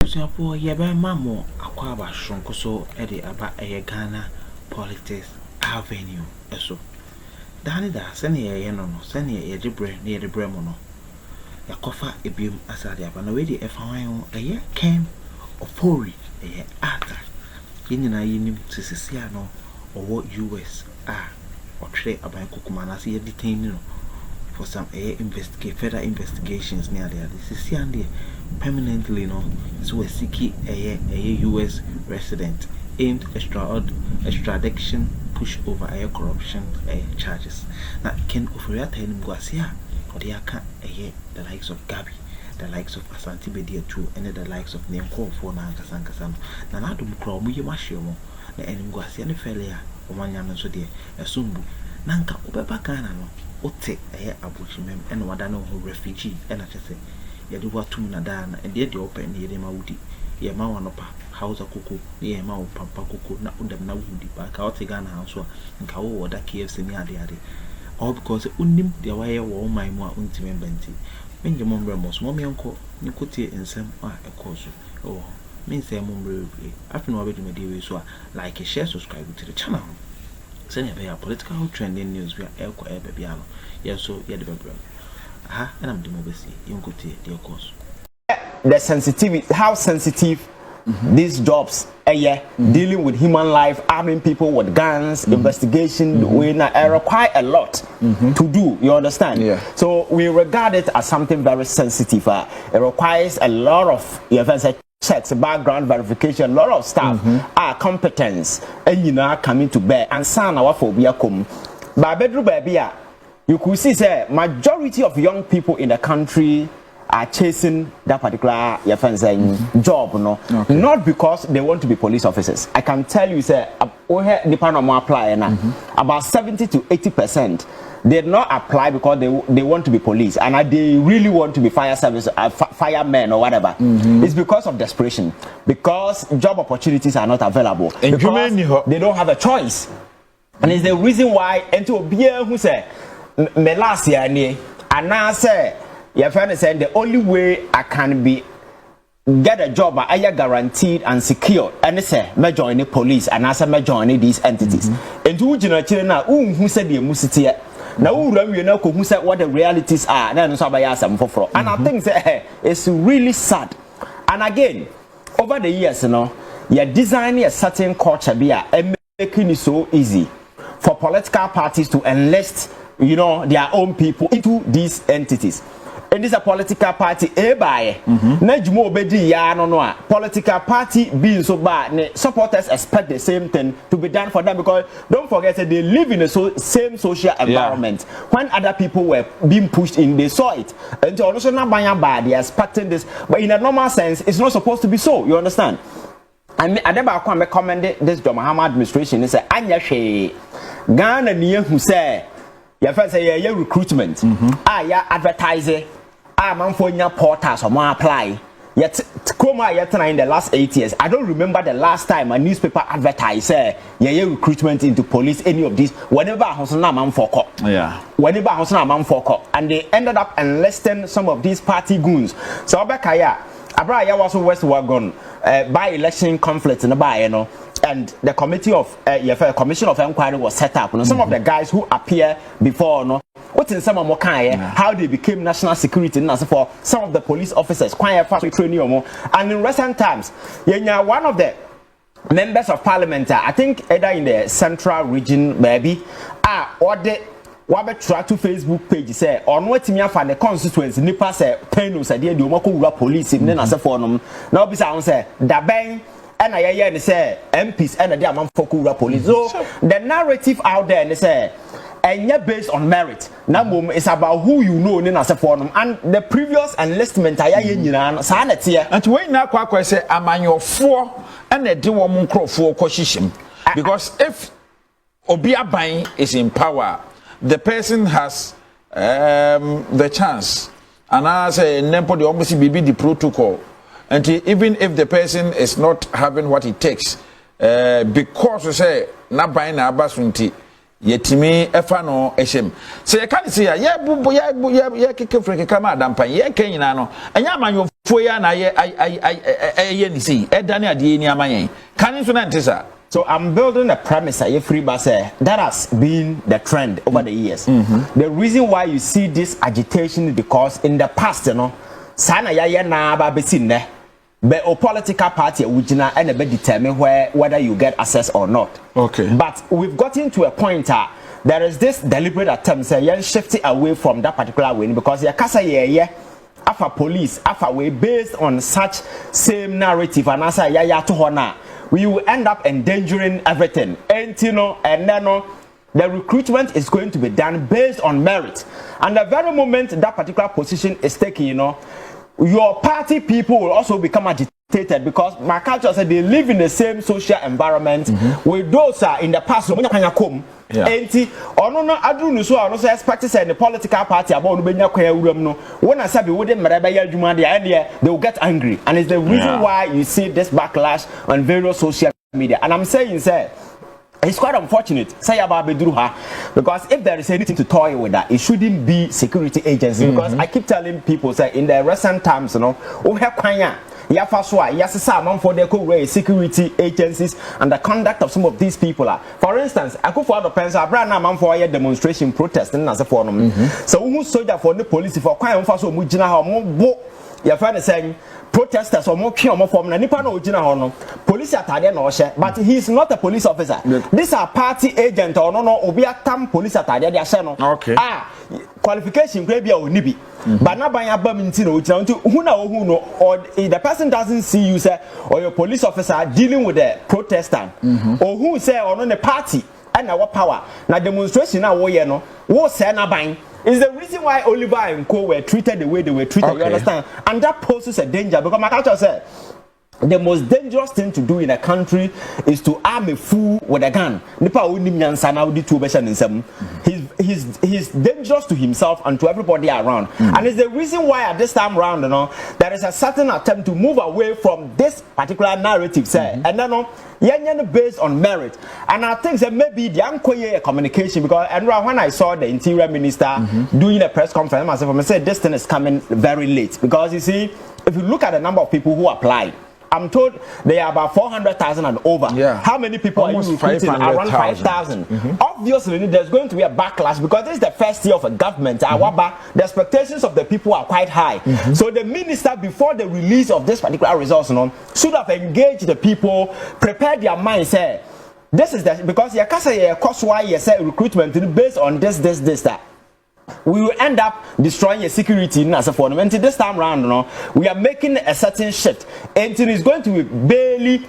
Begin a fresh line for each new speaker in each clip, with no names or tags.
for Yaba Mammo, Aquaba Shonkoso, Eddie about a Ghana politics avenue. So, Danny da, send ye a no, send ye a gibre near the Bremono. Ya cofa a beam as I have an already a fine a year came Ofori, a year Atta. Yinina yinim to Siciano or what US are or trade about Kukuman as he detained for some further investigations near there. This is Sandy permanently no so a seeking a US resident aimed extradition push over corruption charges. Now Ken Ofori him Guasia or the aka the likes of Gabi, the likes of Asante Bedia too, and the likes of Nemko for Nankasankasan. Nanadum Crow Muyamashimo, the Enguasia and Felia, or Manyan so dear, a Sumbu, Nanka Ubabakana, Ote, Abuchimem, and Wadano who refugee, and I just say, Yadu two Nadan, and yet the open Yedemaudi, Yamawanopa, House of Cuckoo, Yamau Pampa Cuckoo, not them now woody, but Kaotigana house, and Kao or that KFC near the other. All because Undim, the wire war my more untimenti. When your mom ramos, mommy uncle, Nicotia and some are a course. Oh, means say mom bravely. After no way to so like a share subscribe to the channel. Send a political trending news via Elko Ebebiano. Yes, so yeah, the baby. Aha, and I'm the Mobesi, Yuncotia, dear course.
The sensitivity, how sensitive these jobs dealing with human life, arming people with guns, investigation, we require a lot to do, you understand?
Yeah.
So we regard it as something very sensitive. It requires a lot of checks, background verification, a lot of stuff, competence, and coming to bear, and son our phobia come. But bedroom baby, you could see say majority of young people in the country are chasing that particular job, no, not because they want to be police officers. I can tell you, say, about 70 to 80% did not apply because they want to be police and they really want to be fire service, firemen or whatever. It's because of desperation, because job opportunities are not available, because they don't have a choice, and it's the reason why. And to be who say, me last year, and now say. Your friend said the only way I can get a job I guaranteed and secure and say me join the police and I say me join these entities. And who generally who said the musity now who said what the realities are and so and I think say it's really sad. And again, over the years, you're designing a certain culture and making it so easy for political parties to enlist their own people into these entities. And this is a political party, political party being so bad, supporters expect the same thing to be done for them because don't forget that they live in the same social environment. When other people were being pushed in, they saw it. And also not bad, they are expecting this, but in a normal sense, it's not supposed to be so. You understand? And I never recommended this Mahama administration. It's a Anya She Ghana near who say, your first say, recruitment, advertising. Man for your portals or more apply. Yet, in the last 8 years, I don't remember the last time a newspaper advertised recruitment into police, any of these, whenever Hosana man for whenever Hosana man for and they ended up enlisting some of these party goons. So, Abakaya was West Wagon by election conflicts in the by, and the committee of commission of inquiry was set up. Some of the guys who appear before, what in some of how they became national security and for some of the police officers, training, and in recent times, one of the members of parliament, I think either in the central region, maybe, or the try to Facebook page say on what me find the constituency nipa say penu say dey do police in na say for no now be say da ben and I say MPs and they are for police. So the narrative out there and they say and based on merit. Now it's about who you know in as a forum and the previous enlistment sanity.
And when now kwa say am your four and the do one for question because if Obia Bain is in power, the person has the chance and I say nempo the almost be the protocol. And even if the person is not having what it takes, because we say na buying na abasunti, yetimi efano eshem. So you can't say ya bubu ya kike freke kama dampa ye kenyina no. Enya man you foya na ye ni see edane ade ni amayen kan so na ntisa.
So I'm building a premise at free bus that has been the trend over the years. The reason why you see this agitation is because in the past, you know, sana ya na ba besin ne, but a political party which na and be determine whether you get access or not.
Okay.
But we've gotten to a point there is this deliberate attempt say shifting away from that particular way because ya kasa afa police afa way based on such same narrative and as ya to hona. We will end up endangering everything. And you know, and then the recruitment is going to be done based on merit. And the very moment that particular position is taken, you know, your party people will also become agitated because my culture said they live in the same social environment with those in the past.
Yeah.
Enti ono no adru no so ono so expect say the political party about no benya kwa awuram no when I say be wode mereba ya adwuma de and they will get angry, and it's the reason why you see this backlash on various social media. And I'm saying say it's quite unfortunate say about bedruha because if there is anything to toy with that, it shouldn't be security agencies because I keep telling people say in the recent times, you know, for the security agencies and the conduct of some of these people are. For instance, I could for the pens a brand man for a demonstration protesting as a form. So who soldier for the police for quite for so much your friend is saying protesters or more form and nipa no ojina police atade na ohye, but he is not a police officer. These are party agent or no obi atam police atade de ahye no.
Okay.
Qualification kwe bia onibi. But na ban aba minti no ojina nti hu na ohu no, or the person doesn't see you say or your police officer dealing with the protester or who say or no the party and our power na demonstration na wo ye no wo say na ban is the reason why Oliver and Co were treated the way they were treated. You understand? And that poses a danger because my culture said the most dangerous thing to do in a country is to arm a fool with a gun. He's dangerous to himself and to everybody around. And it's the reason why at this time round, you know, there is a certain attempt to move away from this particular narrative, say, and then based on merit. And I think that maybe the uncoye communication because and when I saw the interior minister doing a press conference, myself, I said this thing is coming very late because you see, if you look at the number of people who applied, I'm told they are about 400,000 and over.
Yeah.
How many people
almost
are you recruiting? Around 5,000. Obviously, there's going to be a backlash because this is the first year of a government. The expectations of the people are quite high. So the minister, before the release of this particular results, should have engaged the people, prepared their minds. This is the because you can't say cost why you say recruitment based on this, that. We will end up destroying your security as a form. And this time round, we are making a certain shift, and it is going to be barely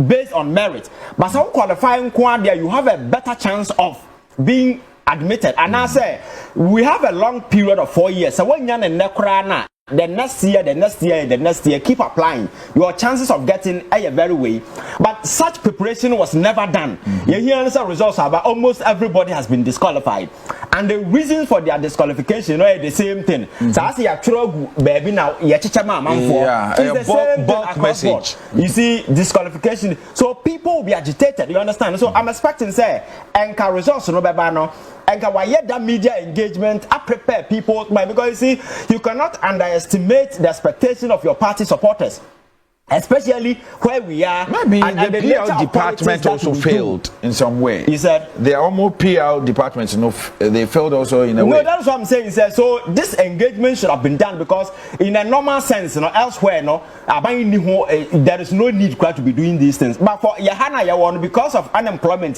based on merit. But some qualifying there, you have a better chance of being admitted. And I say we have a long period of 4 years. So when you're in the next year, keep applying. Your chances of getting a very way. But such preparation was never done. You hear the results about almost everybody has been disqualified. And the reasons for their disqualification are the same thing. So I see a baby now, it's the same bulk message. You see, disqualification. So people will be agitated, you understand? So I'm expecting say, anchor results no bebano. And that media engagement, I prepare people because you see, you cannot underestimate the expectation of your party supporters, especially where we are.
Maybe and the PR department also failed in some way.
He said
they are almost PR departments, they failed also in a way.
No, that's what I'm saying. He said so. This engagement should have been done because, in a normal sense, elsewhere, there is no need to be doing these things. But for Yahana, because of unemployment,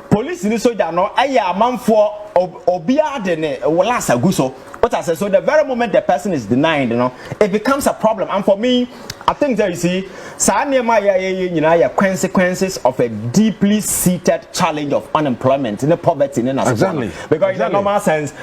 police in so that a man for Obia de Walasa Guso. What I said, so the very moment the person is denied, it becomes a problem. And for me, I think that you see, consequences of a deeply seated challenge of unemployment, poverty,
exactly.
Because in a normal sense,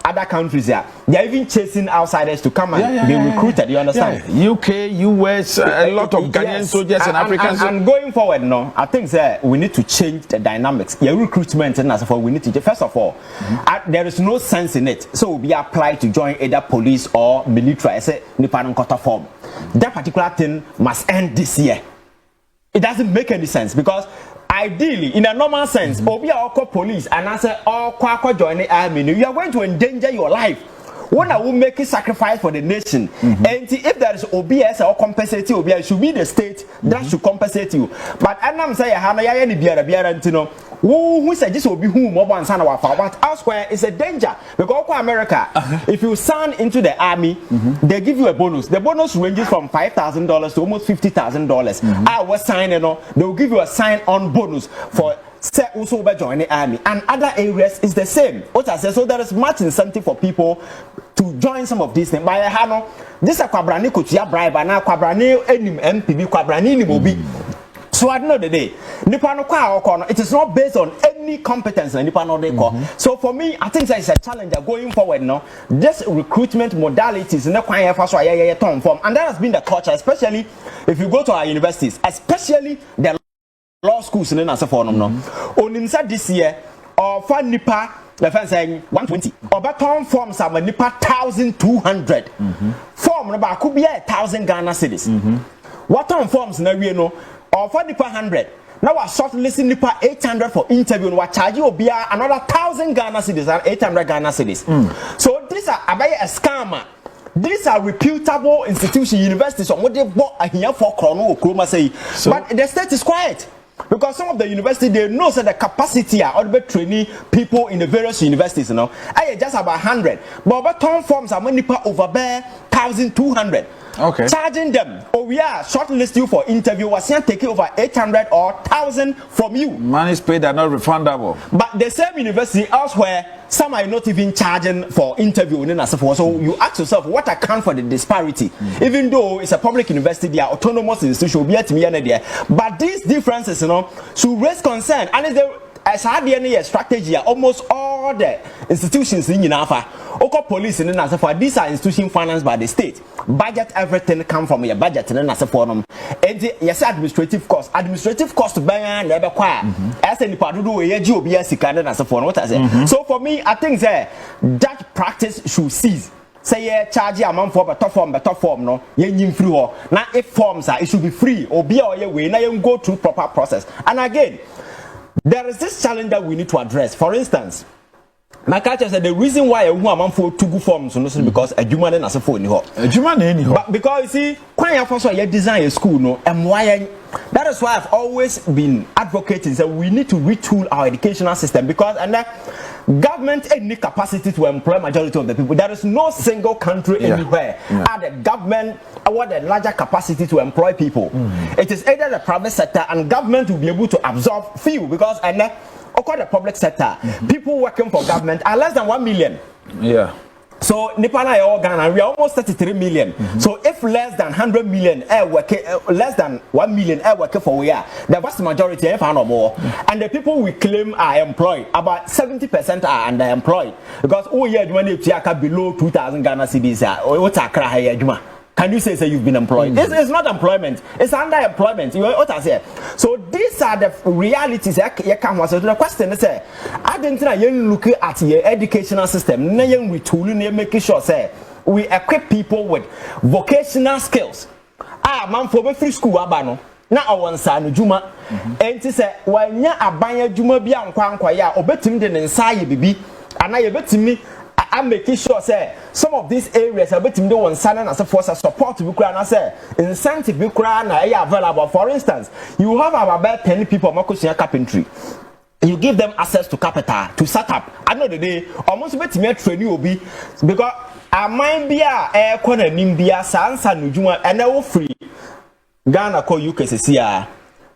other countries they are even chasing outsiders to come and be recruited. You understand?
UK, US, a lot of Ghanaian soldiers and Africans.
And going forward, I think that we need to change the dynamics. Your recruitment, and as we need to first of all, there is no sense in it. So we apply to join either police or military. I say Nippon quota form. That particular thing must end this year. It doesn't make any sense because ideally, in a normal sense, Obi Oko police and I say, oh, Kwako join the army, you are going to endanger your life. When I will make a sacrifice for the nation, and if there is OBS or compensate you, it should be the state that should compensate you. But I'm saying, Hana Yani Biara, who said this will be whom mobile son of our but elsewhere is a danger because America, if you sign into the army, they give you a bonus. The bonus ranges from $5,000 to almost $50,000. I was signing on, they will give you a sign-on bonus for say also by joining the army, and other areas is the same. What I say, so there is much incentive for people to join some of these things. By Hano, this a kwabrani kutia bribe, and now kwabrani enim MPB kwabrani ni mobi. So at the end of the day, it is not based on any competence. So for me, I think there is a challenge going forward now. This recruitment modalities in the form, and that has been the culture, especially if you go to our universities, especially the law schools in the only this year or for nipa the fence saying 120 or baton forms are nipa 1,200 form about could be 1,000 Ghana cedis. What on forms na we know or for nipa 100 now I shortlist nipa 800 for interview and what charge you be another 1,000 Ghana cedis and 800 Ghana cedis. So these are a scammer. These are reputable institutions, universities, on what they bought a here for chrono chroma say, but the state is quiet. Because some of the universities, they know that the capacity are all training people in the various universities, you know. I just about 100, but about term forms are money over there 1,200. Okay. Charging them, or we are shortlist you for interview, was here taking over 800 or 1,000 from you. Money is paid are not refundable. But the same university elsewhere, some are not even charging for interview. So you ask yourself, what account for the disparity? Even though it's a public university, they are autonomous institution, but these differences, you know, should raise concern. And as a strategy, almost all the institutions in Yinafa, Oko police in Nasafa, these are institutions financed by the state. Budget, everything come from your budget in Nasafonum. And yes, administrative cost to bang never quiet. As any part of the way, you be a Sikana Nasafon. What I say. So for me, I think that practice should cease. Say charge a man for better form, no, yen free or now if forms are it should be free or be all your way, now you go through proper process. And again, there is this challenge that we need to address. For instance, my culture said the reason why a woman for two good forms is because a human and as a phone. But because you see, when you first design a school, no, and why that is why I've always been advocating that we need to retool our educational system because government any capacity to employ majority of the people. There is no single country anywhere had the government award a larger capacity to employ people. It is either the private sector and government will be able to absorb few because the public sector people working for government are less than 1 million. Yeah. So Nipana Ghana, we are almost 33 million. So if less than 100 million less than 1 million working for we are, the vast majority or more. And the people we claim are employed, about 70% are underemployed. Because below 2,000 Ghana cedis or what's a cry. Can you say you've been employed? It's not employment, it's underemployment. You know what I say? So these are the realities. So the question is, I didn't look at your educational system, making sure say we equip people with vocational skills. Man for free school abano. Na awansa no juma enti se wanya abanya juma bia nkwa ya obetim de nsaye bibi ana ye betimi I'm making sure say some of these areas are betting one son as a force of support to be and say incentive be available. For instance, you have about 10 people making carpentry. You give them access to capital to set up. I know the day almost bet me train you be because I might be a air corner nimbia sansa nujuma and now free Ghana call UKCCR.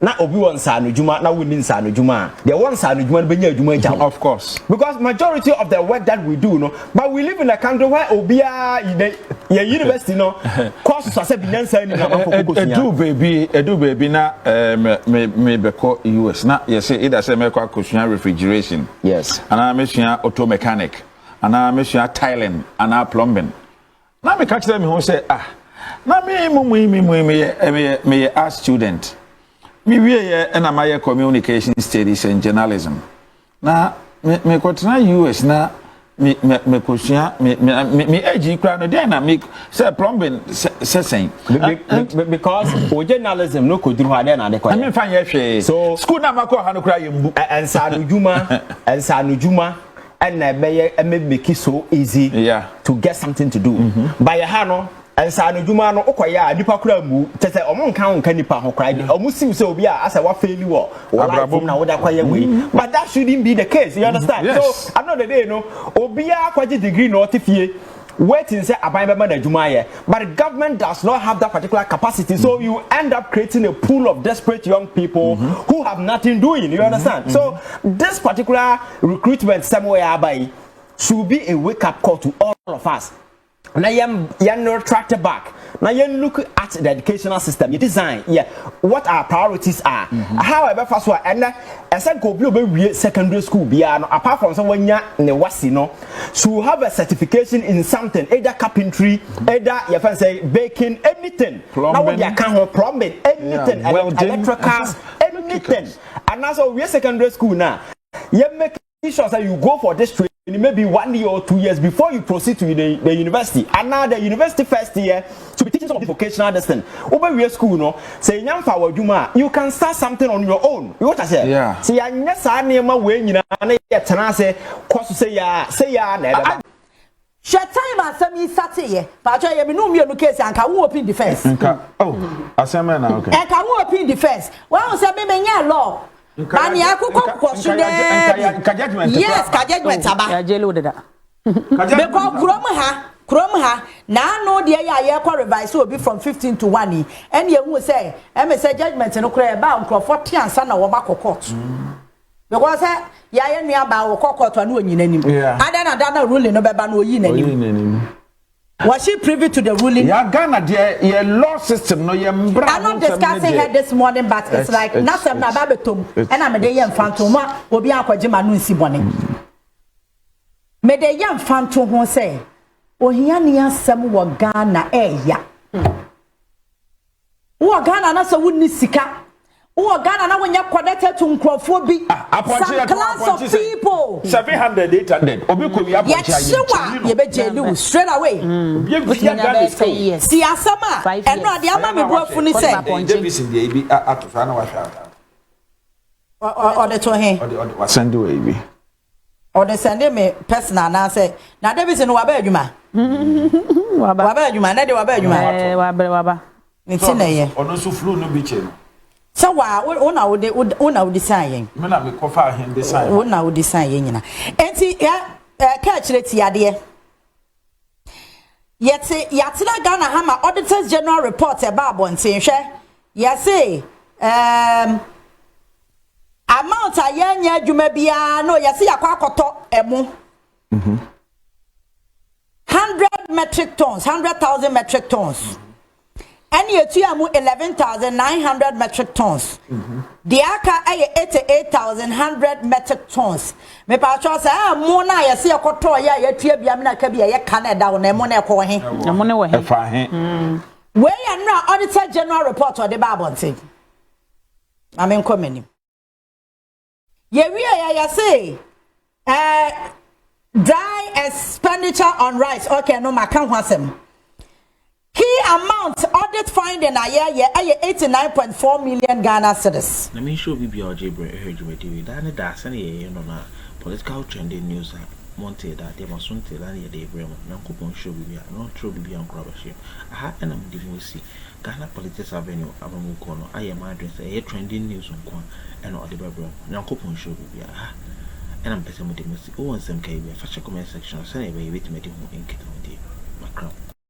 Na obi won sa no juma na woni sa no juma the one sa no juma be nya juma jam of course because majority of the work that we do no but we live in a country where obia your university no course so say binansa ni na for edu baby na me be ko US na you say either say me ko akosua refrigeration yes ana me sua auto mechanic ana me sua tiling ana plumbing na me catch them who say na me as student me and my communication studies and journalism. Na me kwatena US na me kwasua me agi kra no den na me say plumbing say because journalism no koduru ha den na de kwa. I mean fan ye hwe. So school na makọ ha no kra yembu. Ensa no juma and make it so easy to get something to do. By a hano, and Sano Jumano, Okoya, Nipakura mu, Tessa, Omon Count Canipa, who cried, almost seems so be as a failure or way. But that shouldn't be the case, you understand? So, another day, no, Obia, quite degree, notify. Waiting say Abaiba Jumaya, but the government does not have that particular capacity, so you end up creating a pool of desperate young people who have nothing doing. You understand? So this particular recruitment somewhere by should be a wake-up call to all of us. Now you track back. Now you look at the educational system, you design, what our priorities are. However, first one, and as I go be secondary school, apart from someone in the Wasino, should have a certification in something, either carpentry, either you can say baking, anything. Now you can plumbing, anything, electricals, anything. And also we are secondary school now. You make sure that you go for this training maybe 1 year or 2 years before you proceed to the university. And now the university first year to be teaching some of the vocational lesson. Over your school, no, say you can start something on your own. You what I say? Yeah. See, I guess I near my way, you know, and I say, say ya, never.
Share time as some Saturday, but I am no case and can open defense.
Oh, as a man, okay.
And can open defense. Well, say, me law. And ya question yes, judgment aba. Because Kromha now no dear ya revise will be from 15 to 1 and you will say say judgment no cry about 40 and son or back court. Because ya nearby court and no yin. I don't ruling no beba no yin. Was she privy to the ruling?
Yeah, Ghana, your law system, no, I'm
not discussing her this morning, but it's like nothing about Babatum, and I'm a day young phantom, will be our Jimanu Siboni. May the young phantom who say, oh, Hiania some Ghana, ya. Oh, Ghana, not so wouldn't sika. Oh, Ghana, when you're connected to Nkrofobi, some class of people
700, 800.
Yes, you bet you straight away. See, Asama, and not the Amami Buffuni said, or the Tohe,
or send away.
Or the send me personal, and I say, now there is no Wabajuma. Wabajuma, Wabajuma, it's in a year.
Or no so flew no beach.
So why una would design?
Mena me cover him design.
Una would design yina. And see catch it yade. Yet Yatina Ghana Hammer Auditors General Report about one saying share. Yes amount a yanya jumebia no yasi akwakoto emu. 100 metric tons, 100,000 metric tons. And you two 11,900 metric tons. The Aka 88,100 metric tons. Me patro say mona ya see akoto ya ya tua bia me na ka bia ya Canada wo na mona ko he.
Mona wo he. Fa he.
We ya na Auditor General Report or the Babonte. Amen komani. Ye we ya say dry expenditure on rice. Okay, no ma kan hwasem. Key amount audit finding a year 89.4 million Ghana cedis.
Let me show you Jebre heard you with that any political trending news monte that they must soon tell any day bremo. No coupon show be not true be on Crabaship. I had and I'm giving you see Ghana Politics Avenue Abamu Kono. I am address a trending news on Kwan and all the Babro. No coupon show be and I'm petting with the most. Oh, and some KB, fashion comment section, send away with me in Kitty, my crown.